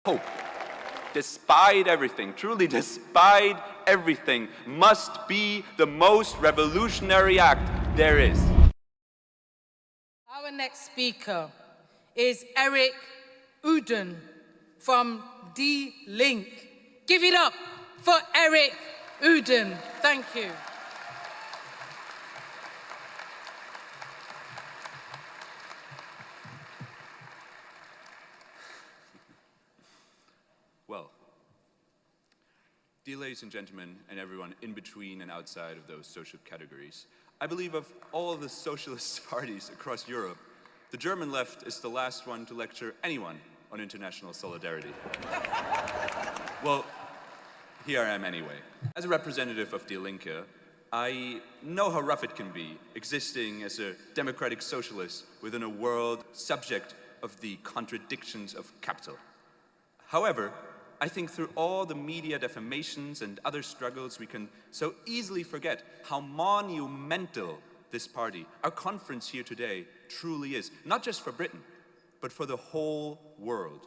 Hope, despite everything, truly despite everything, must be the most revolutionary act there is. Our next speaker is Erik Uden from Die Linke. Give it up for Erik Uden. Thank you. Well, dear ladies and gentlemen, and everyone in between and outside of those social categories, I believe of all of the socialist parties across Europe, the German left is the last one to lecture anyone on international solidarity. Well, here I am anyway. As a representative of Die Linke, I know how rough it can be existing as a democratic socialist within a world subject of the contradictions of capital. However, I think through all the media defamations and other struggles, we can so easily forget how monumental this party, our conference here today, truly is. Not just for Britain, but for the whole world.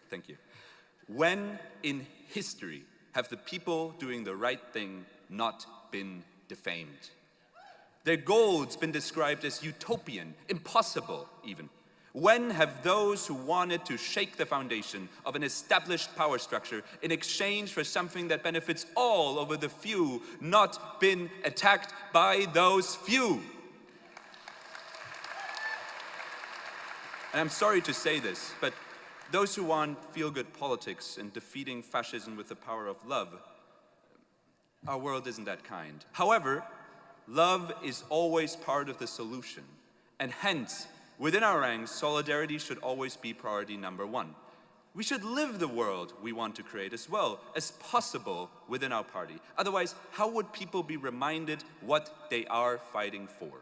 Thank you. When in history have the people doing the right thing not been defamed? Their goals been described as utopian, impossible even. When have those who wanted to shake the foundation of an established power structure in exchange for something that benefits all over the few not been attacked by those few? And I'm sorry to say this, but those who want feel-good politics and defeating fascism with the power of love, our world isn't that kind. However, love is always part of the solution, and hence, within our ranks, solidarity should always be priority number one. We should live the world we want to create as well as possible within our party. Otherwise, how would people be reminded what they are fighting for?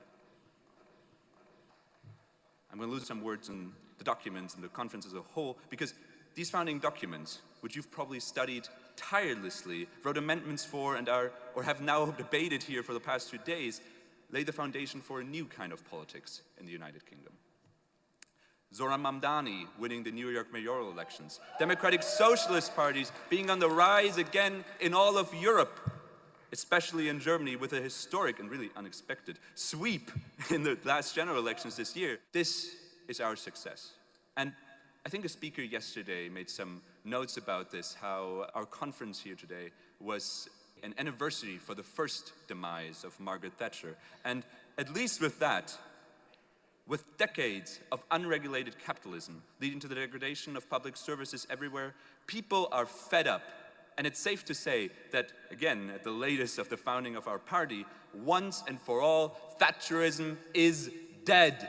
I'm going to lose some words in the documents and the conference as a whole, because these founding documents, which you've probably studied tirelessly, wrote amendments for, and have now debated here for the past 2 days, lay the foundation for a new kind of politics in the United Kingdom. Zoran Mamdani winning the New York mayoral elections, democratic socialist parties being on the rise again in all of Europe, especially in Germany with a historic and really unexpected sweep in the last general elections this year. This is our success. And I think a speaker yesterday made some notes about this, how our conference here today was an anniversary for the first demise of Margaret Thatcher. And at least with that, with decades of unregulated capitalism leading to the degradation of public services everywhere, people are fed up. And it's safe to say that, again, at the latest of the founding of our party, once and for all, Thatcherism is dead.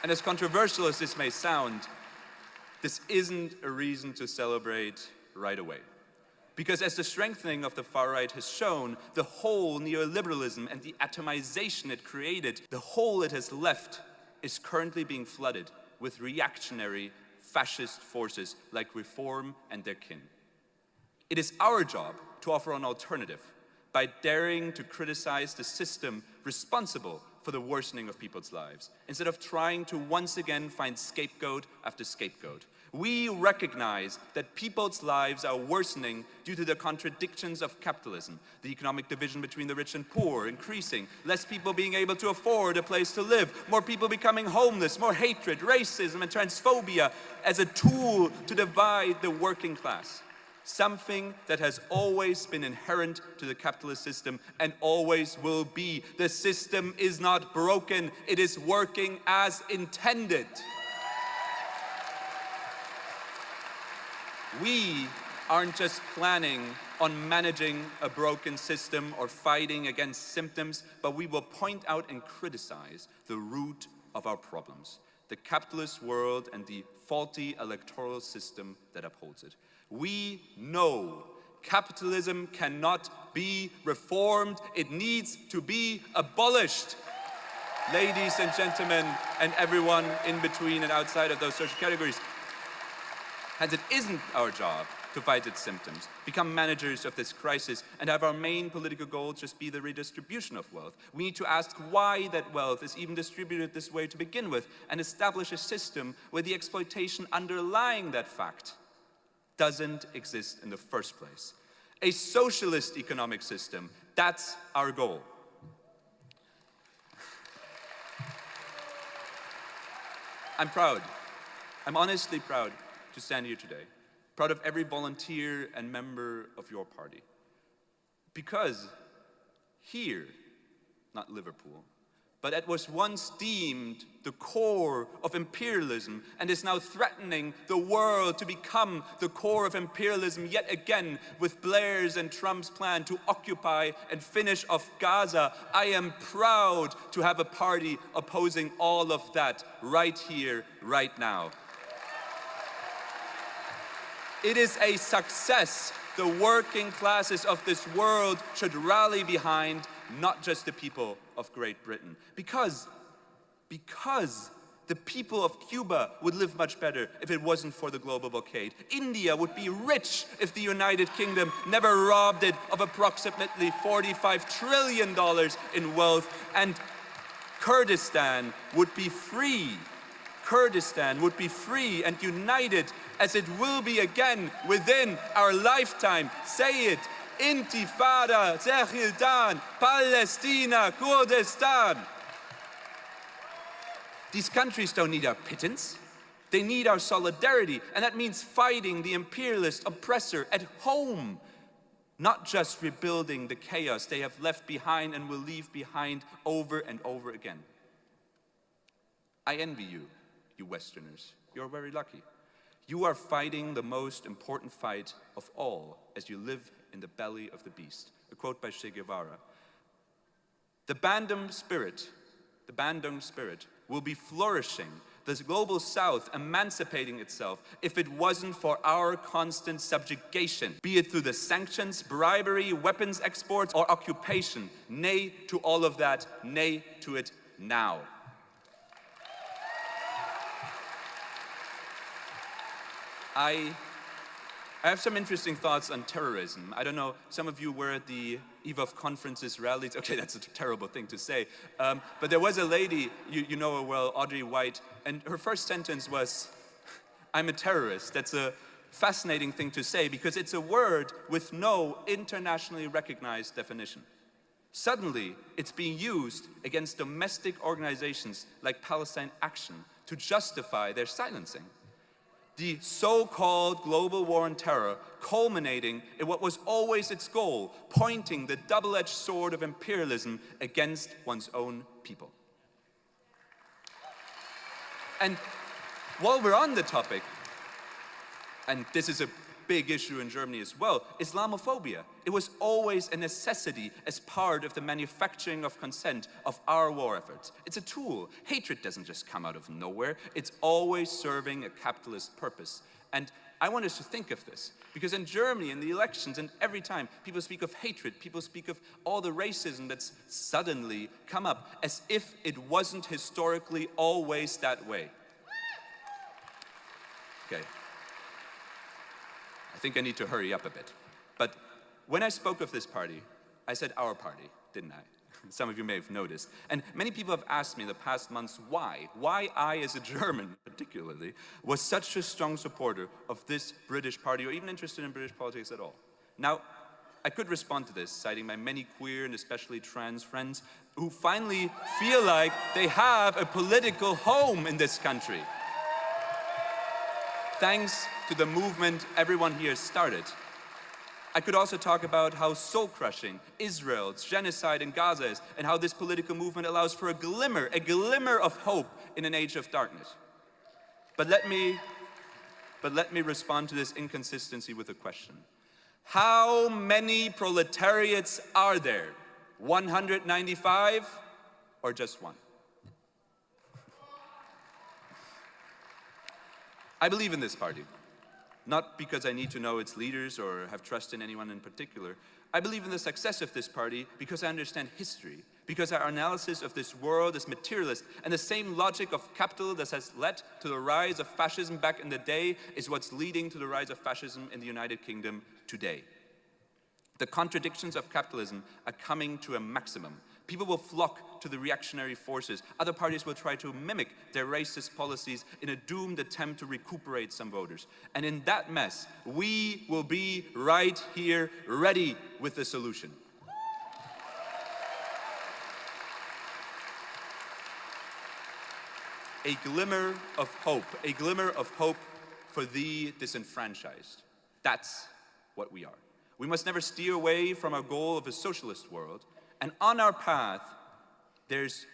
And as controversial as this may sound, this isn't a reason to celebrate right away. Because as the strengthening of the far right has shown, the whole neoliberalism and the atomization it created, the hole it has left, is currently being flooded with reactionary fascist forces like Reform and their kin. It is our job to offer an alternative by daring to criticize the system responsible for the worsening of people's lives, instead of trying to once again find scapegoat after scapegoat. We recognize that people's lives are worsening due to the contradictions of capitalism, the economic division between the rich and poor increasing, less people being able to afford a place to live, more people becoming homeless, more hatred, racism, and transphobia as a tool to divide the working class. Something that has always been inherent to the capitalist system and always will be. The system is not broken, it is working as intended. We aren't just planning on managing a broken system or fighting against symptoms, but we will point out and criticize the root of our problems, the capitalist world and the faulty electoral system that upholds it. We know capitalism cannot be reformed, it needs to be abolished. Ladies and gentlemen, and everyone in between and outside of those social categories. And it isn't our job to fight its symptoms, become managers of this crisis, and have our main political goal just be the redistribution of wealth. We need to ask why that wealth is even distributed this way to begin with, and establish a system where the exploitation underlying that fact doesn't exist in the first place. A socialist economic system, that's our goal. I'm proud. I'm honestly proud to stand here today. Proud of every volunteer and member of your party. Because here, not Liverpool, but it was once deemed the core of imperialism and is now threatening the world to become the core of imperialism yet again with Blair's and Trump's plan to occupy and finish off Gaza. I am proud to have a party opposing all of that right here, right now. It is a success the working classes of this world should rally behind, not just the people of Great Britain. Because the people of Cuba would live much better if it wasn't for the global blockade. India would be rich if the United Kingdom never robbed it of approximately $45 trillion in wealth. And Kurdistan would be free. Kurdistan would be free and united as it will be again within our lifetime. Say it. Intifada, Zehildan, Palestina, Kurdistan. These countries don't need our pittance. They need our solidarity, and that means fighting the imperialist oppressor at home, not just rebuilding the chaos they have left behind and will leave behind over and over again. I envy you, you Westerners. You're very lucky. You are fighting the most important fight of all as you live in the belly of the beast. A quote by Che Guevara. The Bandung spirit will be flourishing, the global South emancipating itself, if it wasn't for our constant subjugation, be it through the sanctions, bribery, weapons exports, or occupation. Nay to all of that, nay to it now. I have some interesting thoughts on terrorism. I don't know, some of you were at the eve of conferences, rallies. Okay, that's a terrible thing to say. But there was a lady, you know her well, Audrey White, and her first sentence was, I'm a terrorist. That's a fascinating thing to say because it's a word with no internationally recognized definition. Suddenly, it's being used against domestic organizations like Palestine Action to justify their silencing. The so-called global war on terror culminating in what was always its goal, pointing the double-edged sword of imperialism against one's own people. And while we're on the topic, and this is a big issue in Germany as well, Islamophobia. It was always a necessity as part of the manufacturing of consent of our war efforts. It's a tool. Hatred doesn't just come out of nowhere. It's always serving a capitalist purpose. And I want us to think of this, because in Germany, in the elections, and every time, people speak of hatred, people speak of all the racism that's suddenly come up, as if it wasn't historically always that way. Okay. I think I need to hurry up a bit. But when I spoke of this party, I said our party, didn't I? Some of you may have noticed. And many people have asked me in the past months why I, as a German particularly, was such a strong supporter of this British party or even interested in British politics at all. Now, I could respond to this, citing my many queer and especially trans friends who finally feel like they have a political home in this country. Thanks to the movement everyone here started. I could also talk about how soul-crushing Israel's genocide in Gaza is, and how this political movement allows for a glimmer of hope in an age of darkness. But let me respond to this inconsistency with a question. How many proletariats are there? 195 or just one? I believe in this party, not because I need to know its leaders or have trust in anyone in particular. I believe in the success of this party because I understand history. because our analysis of this world is materialist, and the same logic of capital that has led to the rise of fascism back in the day is what's leading to the rise of fascism in the United Kingdom today. The contradictions of capitalism are coming to a maximum. People will flock to the reactionary forces. Other parties will try to mimic their racist policies in a doomed attempt to recuperate some voters. And in that mess, we will be right here, ready with the solution. A glimmer of hope for the disenfranchised. That's what we are. We must never steer away from our goal of a socialist world. And on our path, there's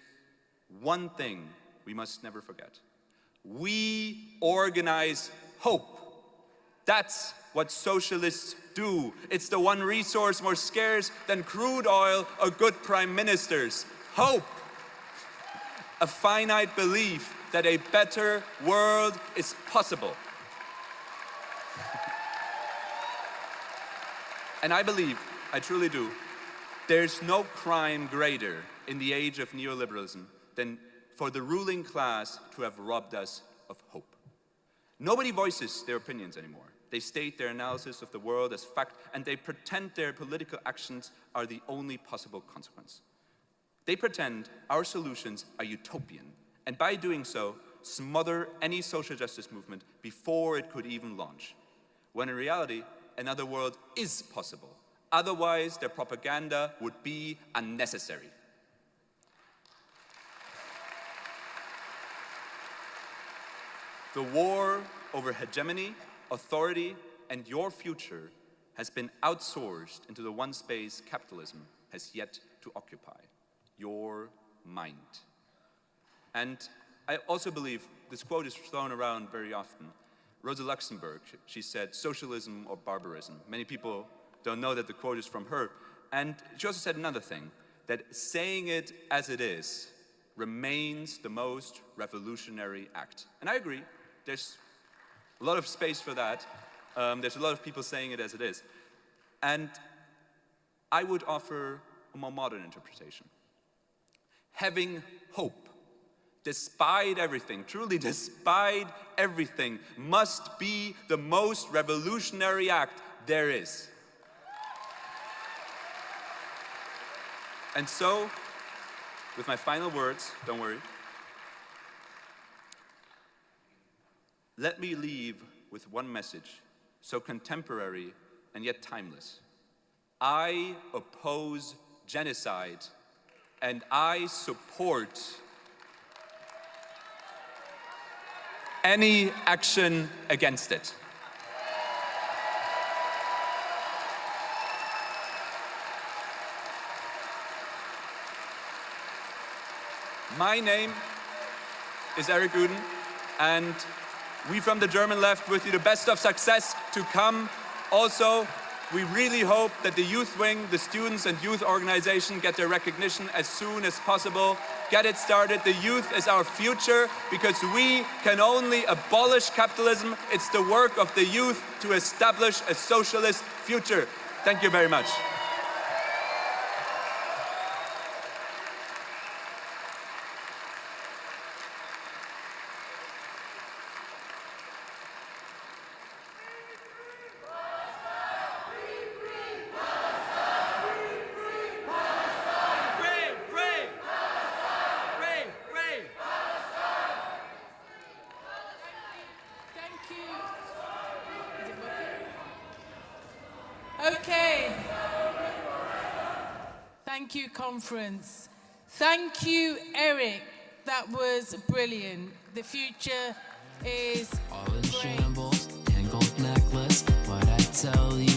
one thing we must never forget. We organize hope. That's what socialists do. It's the one resource more scarce than crude oil or good prime ministers. Hope. A finite belief that a better world is possible. And I believe, I truly do, there's no crime greater in the age of neoliberalism than for the ruling class to have robbed us of hope. Nobody voices their opinions anymore. They state their analysis of the world as fact, and they pretend their political actions are the only possible consequence. They pretend our solutions are utopian, and by doing so, smother any social justice movement before it could even launch. When in reality, another world is possible. Otherwise, their propaganda would be unnecessary. The war over hegemony, authority, and your future has been outsourced into the one space capitalism has yet to occupy: your mind. And I also believe this quote is thrown around very often. Rosa Luxemburg, she said, socialism or barbarism. Many people don't know that the quote is from her. And she also said another thing, that saying it as it is remains the most revolutionary act. And I agree, there's a lot of space for that. There's a lot of people saying it as it is. And I would offer a more modern interpretation. Having hope, despite everything, truly despite everything, must be the most revolutionary act there is. And so, with my final words, don't worry, let me leave with one message, so contemporary and yet timeless. I oppose genocide, and I support any action against it. My name is Erik Uden, and we from the German left wish you the best of success to come. Also, we really hope that the youth wing, the students and youth organization get their recognition as soon as possible. Get it started. The youth is our future, because we can only abolish capitalism. It's the work of the youth to establish a socialist future. Thank you very much. Okay. Thank you, conference. Thank you, Erik. That was brilliant. The future is all in great. shambles, tangled necklace, what I tell you.